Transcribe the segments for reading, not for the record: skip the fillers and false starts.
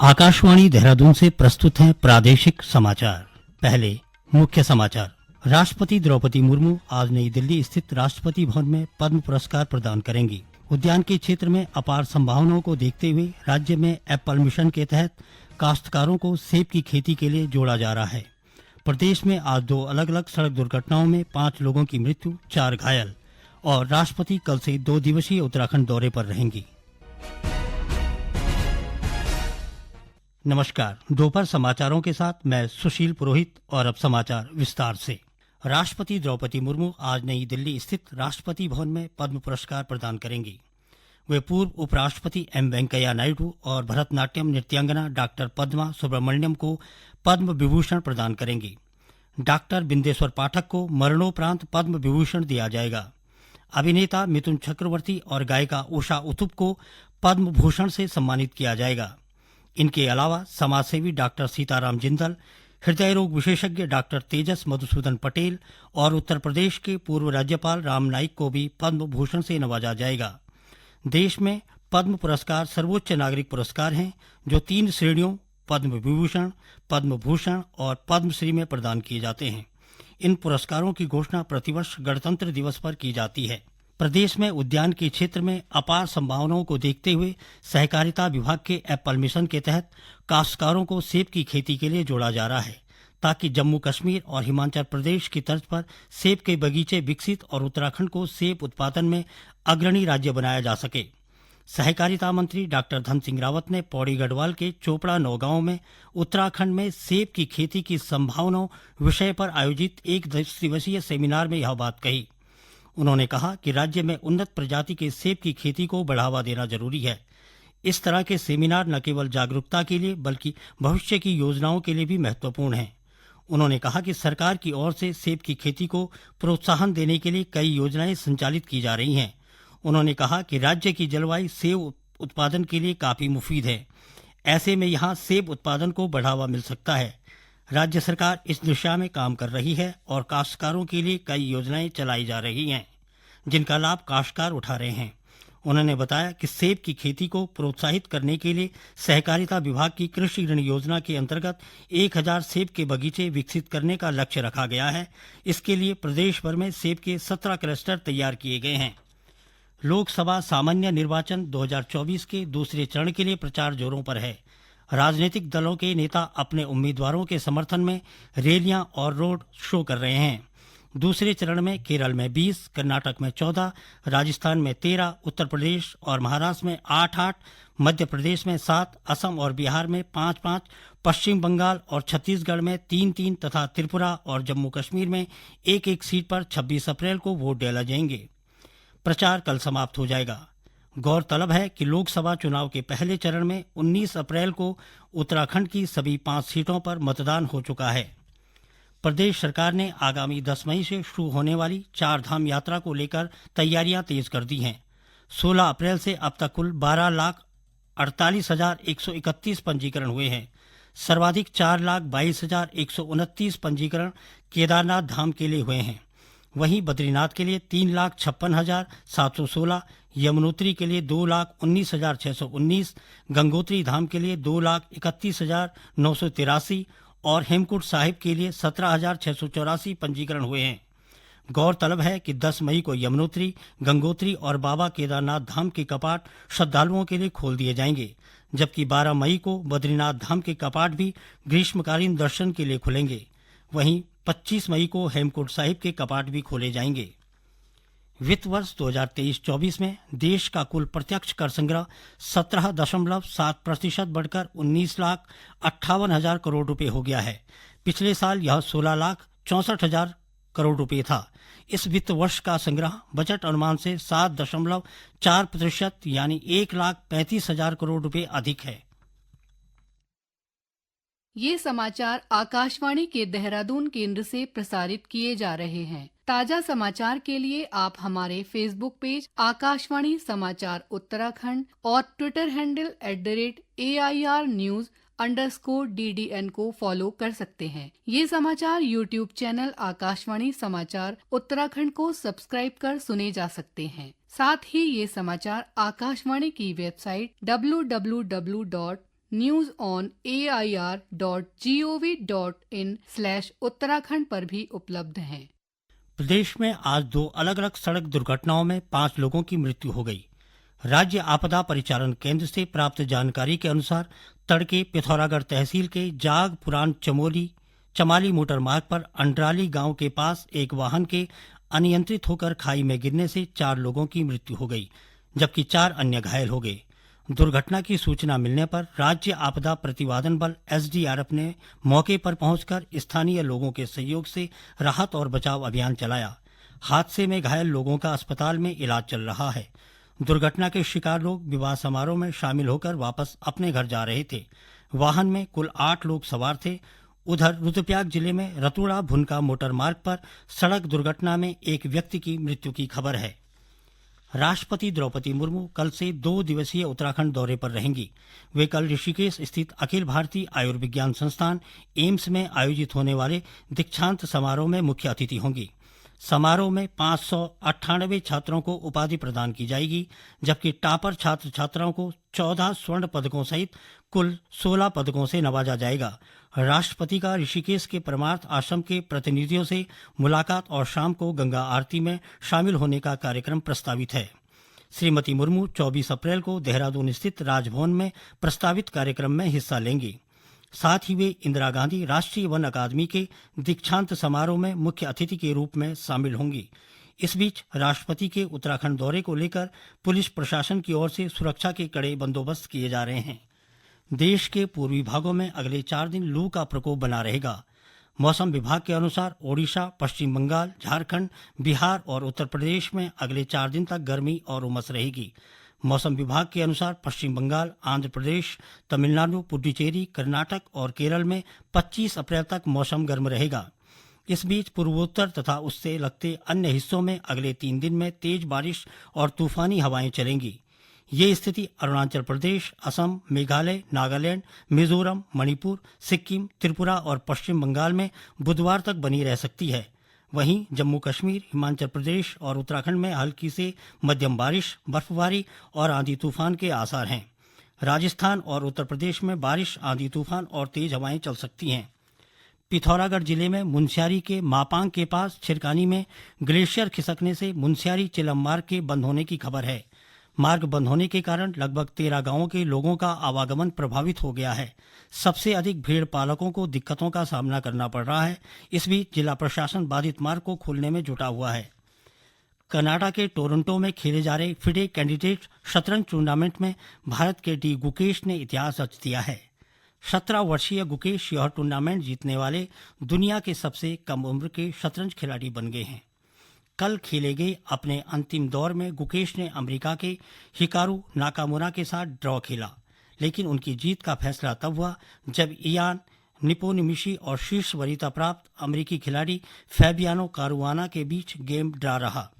आकाशवाणी देहरादून से प्रस्तुत हैं प्रादेशिक समाचार। पहले मुख्य समाचार। राष्ट्रपति द्रौपदी मुर्मू आज नई दिल्ली स्थित राष्ट्रपति भवन में पद्म पुरस्कार प्रदान करेंगी। उद्यान के क्षेत्र में अपार संभावनाओं को देखते हुए राज्य में एप्पल मिशन के तहत काश्तकारों को सेब की खेती के लिए जोड़ा जा रहा है। प्रदेश में आज 2 अलग अलग सड़क दुर्घटनाओं में 5 लोगों की मृत्यु, 4 घायल। और राष्ट्रपति कल से 2 दिवसीय उत्तराखंड दौरे पर रहेंगी। नमस्कार, दोपहर समाचारों के साथ मैं सुशील पुरोहित। और अब समाचार विस्तार से। राष्ट्रपति द्रौपदी मुर्मू आज नई दिल्ली स्थित राष्ट्रपति भवन में पद्म पुरस्कार प्रदान करेंगी। वे पूर्व उपराष्ट्रपति एम वेंकैया नायडू और भरतनाट्यम नृत्यांगना डॉक्टर पद्मा सुब्रमण्यम को पद्म विभूषण प्रदान करेंगी। डॉक्टर बिंदेश्वर पाठक को मरणोपरांत पद्म विभूषण दिया जाएगा। अभिनेता मिथुन चक्रवर्ती और गायिका उषा उत्तुप को पद्म भूषण से सम्मानित किया जाएगा। इनके अलावा समाजसेवी डॉक्टर सीताराम जिंदल, हृदय रोग विशेषज्ञ डॉक्टर तेजस मधुसूदन पटेल और उत्तर प्रदेश के पूर्व राज्यपाल राम नाईक को भी पद्म भूषण से नवाजा जाएगा। देश में पद्म पुरस्कार सर्वोच्च नागरिक पुरस्कार हैं जो 3 श्रेणियों पद्म विभूषण, पद्म भूषण और पद्मश्री में प्रदान किए जाते हैं। इन पुरस्कारों की घोषणा प्रतिवर्ष गणतंत्र दिवस पर की जाती है। प्रदेश में उद्यान के क्षेत्र में अपार संभावनाओं को देखते हुए सहकारिता विभाग के एप्पल मिशन के तहत काश्तकारों को सेब की खेती के लिए जोड़ा जा रहा है, ताकि जम्मू कश्मीर और हिमाचल प्रदेश की तर्ज पर सेब के बगीचे विकसित और उत्तराखंड को सेब उत्पादन में अग्रणी राज्य बनाया जा सके। सहकारिता मंत्री डॉक्टर धन सिंह रावत ने पौड़ी गढ़वाल के चोपड़ा नौगांव में उत्तराखंड में सेब की खेती की संभावनाओं विषय पर आयोजित 1 दिवसीय सेमिनार में यह बात कही। उन्होंने कहा कि राज्य में उन्नत प्रजाति के सेब की खेती को बढ़ावा देना जरूरी है। इस तरह के सेमिनार न केवल जागरूकता के लिए बल्कि भविष्य की योजनाओं के लिए भी महत्वपूर्ण हैं। उन्होंने कहा कि सरकार की ओर से सेब की खेती को प्रोत्साहन देने के लिए कई योजनाएं संचालित की जा रही हैं। उन्होंने कहा कि राज्य की जलवायु सेब उत्पादन के लिए काफी मुफीद है। ऐसे में यहाँ सेब उत्पादन को बढ़ावा मिल सकता है। राज्य सरकार इस दिशा में काम कर रही है और काश्तकारों के लिए कई योजनाएं चलाई जा रही हैं, जिनका लाभ काश्तकार उठा रहे हैं। उन्होंने बताया कि सेब की खेती को प्रोत्साहित करने के लिए सहकारिता विभाग की कृषि ऋण योजना के अंतर्गत 1000 सेब के बगीचे विकसित करने का लक्ष्य रखा गया है। इसके लिए प्रदेश भर में सेब के 17 क्लस्टर तैयार किए गए हैं। लोकसभा सामान्य निर्वाचन 2024 के दूसरे चरण के लिए प्रचार जोरों पर है। राजनीतिक दलों के नेता अपने उम्मीदवारों के समर्थन में रैलियां और रोड शो कर रहे हैं। दूसरे चरण में केरल में 20, कर्नाटक में 14, राजस्थान में 13, उत्तर प्रदेश और महाराष्ट्र में 8-8, मध्य प्रदेश में 7, असम और बिहार में 5-5, पश्चिम बंगाल और छत्तीसगढ़ में 3-3 तथा त्रिपुरा और जम्मू कश्मीर में 1-1 सीट पर 26 अप्रैल को वोट डाले जाएंगे। प्रचार कल समाप्त हो जाएगा। गौरतलब है कि लोकसभा चुनाव के पहले चरण में 19 अप्रैल को उत्तराखंड की सभी 5 सीटों पर मतदान हो चुका है। प्रदेश सरकार ने आगामी 10 मई से शुरू होने वाली 4 धाम यात्रा को लेकर तैयारियां तेज कर दी हैं। 16 अप्रैल से अब तक कुल 12,48,131 पंजीकरण हुए हैं। सर्वाधिक 4,22,129 पंजीकरण केदारनाथ धाम के लिए हुए हैं। वहीं बद्रीनाथ के लिए 3,56,716, यमुनोत्री के लिए 2,19,619, गंगोत्री धाम के लिए 2,31,983 और हेमकुंड साहिब के लिए 17,684 पंजीकरण हुए हैं। गौरतलब है कि 10 मई को यमुनोत्री, गंगोत्री और बाबा केदारनाथ धाम के कपाट श्रद्धालुओं के लिए खोल दिए जाएंगे, जबकि 12 मई को बद्रीनाथ धाम के कपाट भी ग्रीष्मकालीन दर्शन के लिए खुलेंगे। वहीं 25 मई को हेमकुंड साहिब के कपाट भी खोले जाएंगे। वित्त वर्ष 2023-24 में देश का कुल प्रत्यक्ष कर संग्रह 17.7% बढ़कर 19,58,000 करोड़ रुपए हो गया है। पिछले साल यह 16,64,000 करोड़ रुपए था। इस वित्त वर्ष का संग्रह बजट अनुमान से 7.4% यानी 1,35,000 करोड़ रुपए अधिक है। ये समाचार आकाशवाणी के देहरादून केंद्र से प्रसारित किए जा रहे हैं। ताजा समाचार के लिए आप हमारे फेसबुक पेज आकाशवाणी समाचार उत्तराखंड और ट्विटर हैंडल @AIRnews_DDN को फॉलो कर सकते हैं। ये समाचार यूट्यूब चैनल आकाशवाणी समाचार उत्तराखंड को सब्सक्राइब कर सुने जा सकते हैं। साथ ही ये समाचार आकाशवाणी की वेबसाइट www. न्यूज ऑन air.gov.in/उत्तराखंड पर भी उपलब्ध हैं। प्रदेश में आज 2 अलग-अलग सड़क दुर्घटनाओं में 5 लोगों की मृत्यु हो गई। राज्य आपदा परिचालन केंद्र से प्राप्त जानकारी के अनुसार तड़के पिथौरागढ़ तहसील के जाग पुरान चमाली मोटर मार्ग पर अंड्राली गांव के पास एक वाहन के अनियंत्रित होकर खाई में गिरने से 4 लोगों की मृत्यु हो गई, जबकि 4 अन्य घायल हो गए। दुर्घटना की सूचना मिलने पर राज्य आपदा प्रतिवादन बल एसडीआरएफ ने मौके पर पहुंचकर स्थानीय लोगों के सहयोग से राहत और बचाव अभियान चलाया। हादसे में घायल लोगों का अस्पताल में इलाज चल रहा है। दुर्घटना के शिकार लोग विवाह समारोह में शामिल होकर वापस अपने घर जा रहे थे। वाहन में कुल 8 लोग सवार थे। उधर रुद्रप्रयाग जिले में रतुड़ा भुनका मोटर मार्ग पर सड़क दुर्घटना में एक व्यक्ति की मृत्यु की खबर है। राष्ट्रपति द्रौपदी मुर्मू कल से 2 दिवसीय उत्तराखंड दौरे पर रहेंगी। वे कल ऋषिकेश स्थित अखिल भारतीय आयुर्विज्ञान संस्थान एम्स में आयोजित होने वाले दीक्षांत समारोह में मुख्य अतिथि होंगी। समारोह में 598 छात्रों को उपाधि प्रदान की जाएगी, जबकि टॉपर छात्र छात्राओं को 14 स्वर्ण पदकों सहित कुल 16 पदकों से नवाजा जाएगा। राष्ट्रपति का ऋषिकेश के परमार्थ आश्रम के प्रतिनिधियों से मुलाकात और शाम को गंगा आरती में शामिल होने का कार्यक्रम प्रस्तावित है। श्रीमती मुर्मू 24 अप्रैल को देहरादून स्थित राजभवन में प्रस्तावित कार्यक्रम में हिस्सा लेंगी। साथ ही वे इंदिरा गांधी राष्ट्रीय वन अकादमी के दीक्षांत समारोह में मुख्य अतिथि के रूप में शामिल होंगी। इस बीच राष्ट्रपति के उत्तराखंड दौरे को लेकर पुलिस प्रशासन की ओर से सुरक्षा के कड़े बंदोबस्त किए जा रहे हैं। देश के पूर्वी भागों में अगले 4 दिन लू का प्रकोप बना रहेगा। मौसम विभाग के अनुसार ओडिशा, पश्चिम बंगाल, झारखंड, बिहार और उत्तर प्रदेश में अगले 4 दिन तक गर्मी और उमस रहेगी। मौसम विभाग के अनुसार पश्चिम बंगाल, आंध्र प्रदेश, तमिलनाडु, पुडुचेरी, कर्नाटक और केरल में 25 अप्रैल तक मौसम गर्म रहेगा। इस बीच पूर्वोत्तर तथा उससे लगते अन्य हिस्सों में अगले 3 दिन में तेज बारिश और तूफानी हवाएं चलेंगी। ये स्थिति अरुणाचल प्रदेश, असम, मेघालय, नागालैंड, मिजोरम, मणिपुर, सिक्किम, त्रिपुरा और पश्चिम बंगाल में बुधवार तक बनी रह सकती है। वहीं जम्मू कश्मीर, हिमाचल प्रदेश और उत्तराखंड में हल्की से मध्यम बारिश, बर्फबारी और आंधी तूफान के आसार हैं। राजस्थान और उत्तर प्रदेश में बारिश, आंधी तूफान और तेज हवाएं चल सकती हैं। पिथौरागढ़ जिले में मुनस्यारी के मापांग के पास छिरकानी में ग्लेशियर खिसकने से मुनस्यारी चिलम मार्ग के बंद होने की खबर है। मार्ग बंद होने के कारण लगभग 13 गांवों के लोगों का आवागमन प्रभावित हो गया है। सबसे अधिक भेड़ पालकों को दिक्कतों का सामना करना पड़ रहा है। इस बीच जिला प्रशासन बाधित मार्ग को खोलने में जुटा हुआ है। कनाडा के टोरंटो में खेले जा रहे फिडे कैंडिडेट शतरंज टूर्नामेंट में भारत के डी गुकेश ने इतिहास रच दिया है। 17 वर्षीय गुकेश यह टूर्नामेंट जीतने वाले दुनिया के सबसे कम उम्र के शतरंज खिलाड़ी बन गए हैं। कल खेले गए अपने अंतिम दौर में गुकेश ने अमेरिका के हिकारू नाकामुरा के साथ ड्रॉ खेला, लेकिन उनकी जीत का फैसला तब हुआ जब इयान निपोनिमिशी और शीर्ष वरीयता प्राप्त अमेरिकी खिलाड़ी फैबियानो कारुआना के बीच गेम ड्रा रहा।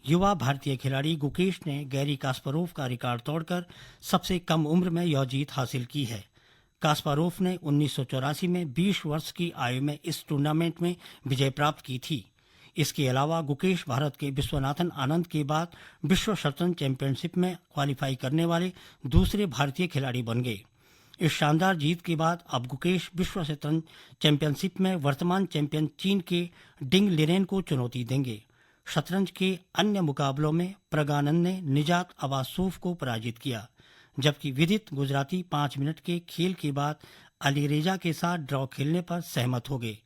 युवा भारतीय खिलाड़ी गुकेश ने गैरी कास्पारोव का रिकॉर्ड तोड़कर सबसे कम उम्र में यह जीत हासिल की है। कास्पारोव ने 1984 में 20 वर्ष की आयु में इस टूर्नामेंट में विजय प्राप्त की थी। इसके अलावा गुकेश भारत के विश्वनाथन आनंद के बाद विश्व शतरंज चैंपियनशिप में क्वालिफाई करने वाले दूसरे भारतीय खिलाड़ी बन गए। इस शानदार जीत के बाद अब गुकेश विश्व शतरंज चैंपियनशिप में वर्तमान चैंपियन चीन के डिंग लिरेन को चुनौती देंगे। शतरंज के अन्य मुकाबलों में प्रज्ञानंद ने निजात अवासूफ को पराजित किया, जबकि विदित गुजराती 5 मिनट के खेल के बाद अलीरेजा के साथ ड्रॉ खेलने पर सहमत हो गए।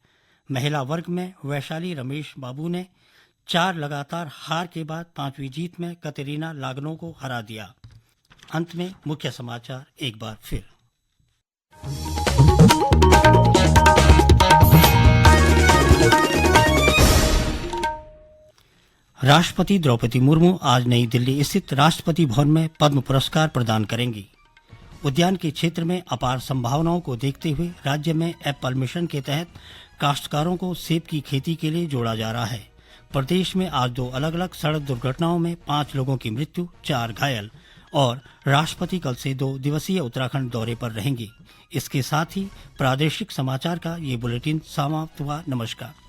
महिला वर्ग में वैशाली रमेश बाबू ने 4 लगातार हार के बाद 5वीं जीत में कतरीना लागनो को हरा दिया। अंत में मुख्य समाचार एक बार फिर। राष्ट्रपति द्रौपदी मुर्मू आज नई दिल्ली स्थित राष्ट्रपति भवन में पद्म पुरस्कार प्रदान करेंगी। उद्यान के क्षेत्र में अपार संभावनाओं को देखते हुए राज्य में एप्पल मिशन के तहत काश्तकारों को सेब की खेती के लिए जोड़ा जा रहा है। प्रदेश में आज 2 अलग अलग सड़क दुर्घटनाओं में 5 लोगों की मृत्यु, 4 घायल और राष्ट्रपति कल से 2 दिवसीय उत्तराखंड दौरे पर रहेंगे। इसके साथ ही प्रादेशिक समाचार का ये बुलेटिन समाप्त हुआ। नमस्कार।